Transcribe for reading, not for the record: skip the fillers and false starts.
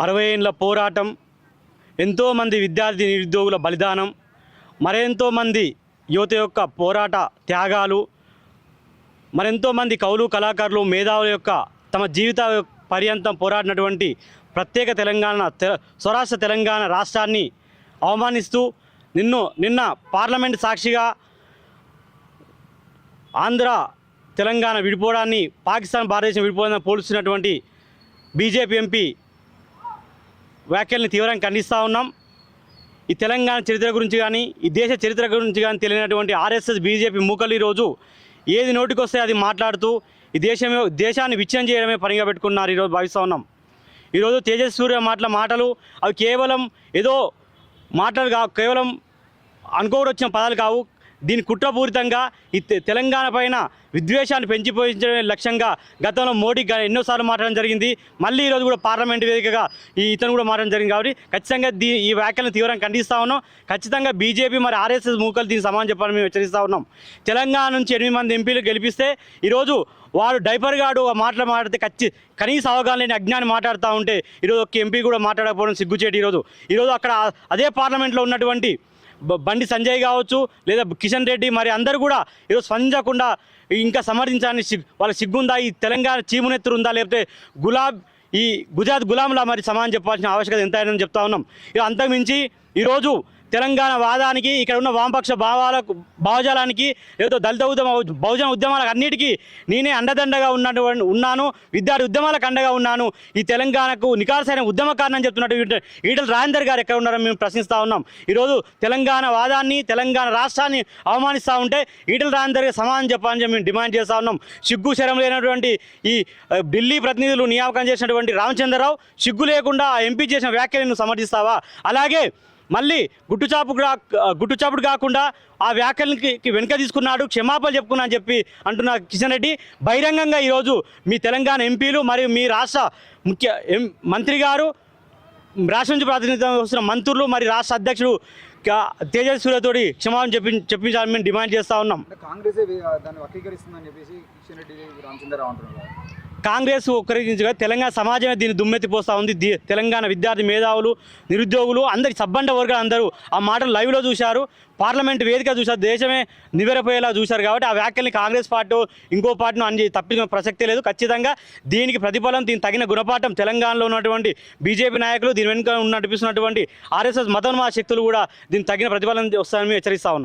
60 ఏళ్ల పోరాటం, ఎంతోమంది విద్యార్థి నిరుద్యోగుల బలిదానం, మరెంతోమంది యువత యొక్క పోరాట త్యాగాలు, మరెంతోమంది కవులు కళాకారులు మేధావుల యొక్క తమ జీవిత పర్యంతం పోరాడినటువంటి ప్రత్యేక స్వరాష్ట్ర తెలంగాణ రాష్ట్రాన్ని అవమానిస్తూ నిన్న పార్లమెంట్ సాక్షిగా ఆంధ్ర తెలంగాణ విడిపోవడాన్ని, పాకిస్తాన్ భారతదేశం విడిపోవడాన్ని పోలుస్తున్నటువంటి బీజేపీ ఎంపీ వ్యాఖ్యల్ని తీవ్రంగా ఖండిస్తూ ఉన్నాం. ఈ తెలంగాణ చరిత్ర గురించి కానీ, ఈ దేశ చరిత్ర గురించి కానీ తెలియనటువంటి ఆర్ఎస్ఎస్ బీజేపీ మూకలు ఈరోజు ఏది నోటికొస్తే అది మాట్లాడుతూ ఈ దేశాన్ని విచ్ఛిన్నం చేయడమే పనిగా పెట్టుకున్నారు ఈరోజు భావిస్తూ ఉన్నాం. ఈరోజు తేజస్వి సూర్య మాటలు అవి కేవలం ఏదో మాటలు కావు, కేవలం అనుకోవడం వచ్చిన పదాలు కావు. దీని కుట్రపూరితంగా ఈ తెలంగాణ పైన విద్వేషాన్ని పెంచిపోయించడమే లక్ష్యంగా గతంలో మోడీ ఎన్నోసార్లు మాట్లాడడం జరిగింది. మళ్ళీ ఈరోజు కూడా పార్లమెంటు వేదికగా ఇతను కూడా మాట్లాడడం జరిగింది. కాబట్టి ఖచ్చితంగా ఈ వ్యాఖ్యలను తీవ్రంగా ఖండిస్తూ ఉన్నాం. ఖచ్చితంగా బీజేపీ మరి ఆర్ఎస్ఎస్ మూకలు దీనికి సమానం చెప్పాలని మేము హెచ్చరిస్తూ ఉన్నాం. తెలంగాణ నుంచి 8 మంది ఎంపీలు గెలిపిస్తే ఈరోజు వాడు డైపర్ గాడు మాట్లాడితే కనీస అవగాహన లేని అజ్ఞాని మాట్లాడుతూ ఉంటే ఈరోజు ఒక ఎంపీ కూడా మాట్లాడకపోవడం సిగ్గుచేటి. ఈరోజు అక్కడ అదే పార్లమెంట్లో ఉన్నటువంటి బండి సంజయ్ కావచ్చు, లేదా కిషన్ రెడ్డి, మరి అందరూ కూడా ఈరోజు స్పందించకుండా ఇంకా సమర్థించాలని వాళ్ళకి సిగ్గుందా? ఈ తెలంగాణ చీమునెత్తురు ఉందా? లేకపోతే గుజరాత్ గులాంలా మరి సమానం చెప్పాల్సిన ఆవశ్యకత ఎంత అయినని చెప్తా ఉన్నాం. అంతకుమించి ఈరోజు తెలంగాణ వాదానికి, ఇక్కడ ఉన్న వామపక్ష భావజాలానికి, లేదా దళిత బహుజన ఉద్యమాలకు అన్నిటికీ నేనే అండదండగా ఉన్నాను, విద్యార్థి ఉద్యమాలకు అండగా ఉన్నాను. ఈ తెలంగాణకు నికార్సైన ఉద్యమకారణం చెప్తున్నట్టు ఈటల రాజేందర్ గారు ఎక్కడ ఉన్నారని మేము ప్రశ్నిస్తూ ఉన్నాం. ఈరోజు తెలంగాణ వాదాన్ని, తెలంగాణ రాష్ట్రాన్ని అవమానిస్తూ ఉంటే ఈటల రాజేందర్ గారు సమాధానం చెప్పాలని మేము డిమాండ్ చేస్తూ ఉన్నాం. సిగ్గు శరం లేనటువంటి ఈ ఢిల్లీ ప్రతినిధులు నియామకం చేసినటువంటి రామచంద్రరావు సిగ్గు లేకుండా ఎంపీ చేసిన వ్యాఖ్యలను సమర్థిస్తావా? అలాగే మళ్ళీ గుట్టుచాపుడు కాకుండా ఆ వ్యాఖ్యలకి వెనుక తీసుకున్నాడు, క్షమాపణలు చెప్పుకున్నా అని చెప్పి అంటున్న కిషన్ రెడ్డి బహిరంగంగా ఈరోజు మీ తెలంగాణ ఎంపీలు మరియు మీ రాష్ట్ర మంత్రి గారు, రాష్ట్రం నుంచి ప్రాతినిధ్యం వస్తున్న మంత్రులు, మరి రాష్ట్ర అధ్యక్షుడు తేజస్వి సూర్యతోటి క్షమాపణ చెప్పించాలని మేము డిమాండ్ చేస్తూ ఉన్నాం. కాంగ్రెస్ దాన్ని వక్రీకరిస్తుందని చెప్పేసి కిషన్ రెడ్డి రామచంద్రరావు అంటున్నారు. కాంగ్రెస్ ఒక్కరించగా తెలంగాణ సమాజమే దీన్ని దుమ్మెత్తిపోస్తూ ఉంది. తెలంగాణ విద్యార్థి మేధావులు, నిరుద్యోగులు, అందరి సబ్బండ వర్గాలు అందరూ ఆ మాటలు లైవ్లో చూశారు, పార్లమెంట్ వేదిక చూశారు, దేశమే నివ్వెరపోయేలా చూశారు. కాబట్టి ఆ వ్యాఖ్యల్ని కాంగ్రెస్ పార్టీ ఇంకో పార్టీని అని తప్పించిన ప్రసక్తే లేదు. ఖచ్చితంగా దీనికి ప్రతిఫలం, దీనికి తగిన గుణపాఠం తెలంగాణలో ఉన్నటువంటి బీజేపీ నాయకులు, దీని వెనుక నడిపిస్తున్నటువంటి ఆర్ఎస్ఎస్ మతోన్మాద శక్తులు కూడా దీనికి తగిన ప్రతిఫలం వస్తారని హెచ్చరిస్తా ఉన్నాం.